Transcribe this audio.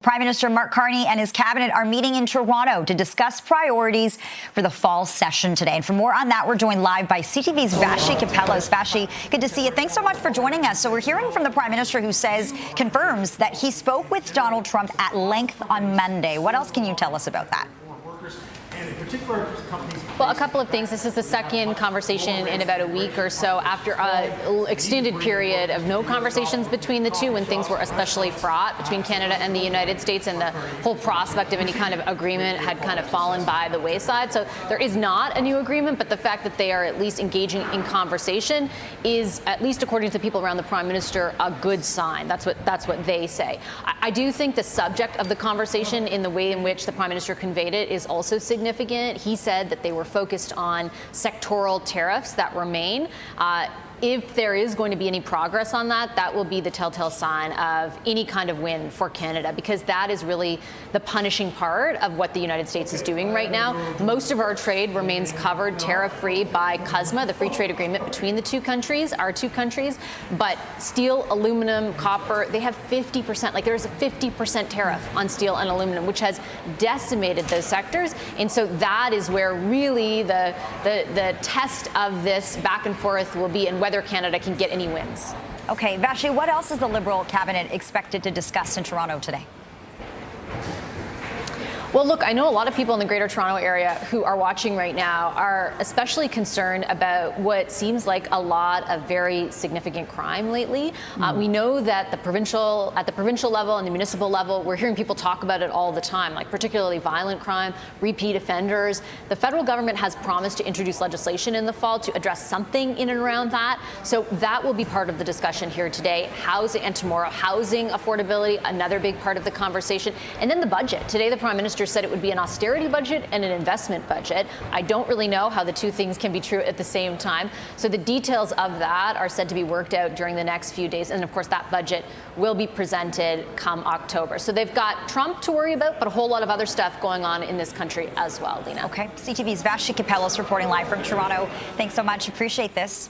Prime Minister Mark Carney and his cabinet are meeting in Toronto to discuss priorities for the fall session today. And for more on that, we're joined live by CTV's Vassy Kapelos. Vassy, good to see you. Thanks so much for joining us. So we're hearing from the Prime Minister who confirms that he spoke with Donald Trump at length on Monday. What else can you tell us about that? Well, a couple of things. This is the second conversation in about a week or so after an extended period of no conversations between the two when things were especially fraught between Canada and the United States, and the whole prospect of any kind of agreement had kind of fallen by the wayside. So there is not a new agreement, but the fact that they are at least engaging in conversation is, at least according to the people around the Prime Minister, a good sign. That's what they say. I do think the subject of the conversation, in the way in which the Prime Minister conveyed it, is also significant. He said that they were focused on sectoral tariffs that remain. If there is going to be any progress on that, that will be the telltale sign of any kind of win for Canada, because that is really the punishing part of what the United States is doing right now. Most of our trade remains covered tariff-free by CUSMA, the free trade agreement between the two countries, our two countries. But steel, aluminum, copper, they have 50%, like there's a 50% tariff on steel and aluminum, which has decimated those sectors. And so that is where really the test of this back and forth will be, and whether Canada can get any wins. Okay, Vassy, what else is the Liberal cabinet expected to discuss in Toronto today? Well, look, I know a lot of people in the Greater Toronto Area who are watching right now are especially concerned about what seems like a lot of very significant crime lately. We know that at the provincial level and the municipal level, we're hearing people talk about it all the time, like particularly violent crime, repeat offenders. The federal government has promised to introduce legislation in the fall to address something in and around that. So that will be part of the discussion here today. Housing, and tomorrow, housing affordability, another big part of the conversation. And then the budget. Today, the Prime Minister said it would be an austerity budget and an investment budget. I don't really know how the two things can be true at the same time. So the details of that are said to be worked out during the next few days. And of course, that budget will be presented come October. So they've got Trump to worry about, but a whole lot of other stuff going on in this country as well, Lena. Okay. CTV's Vassy Kapelos reporting live from Toronto. Thanks so much. Appreciate this.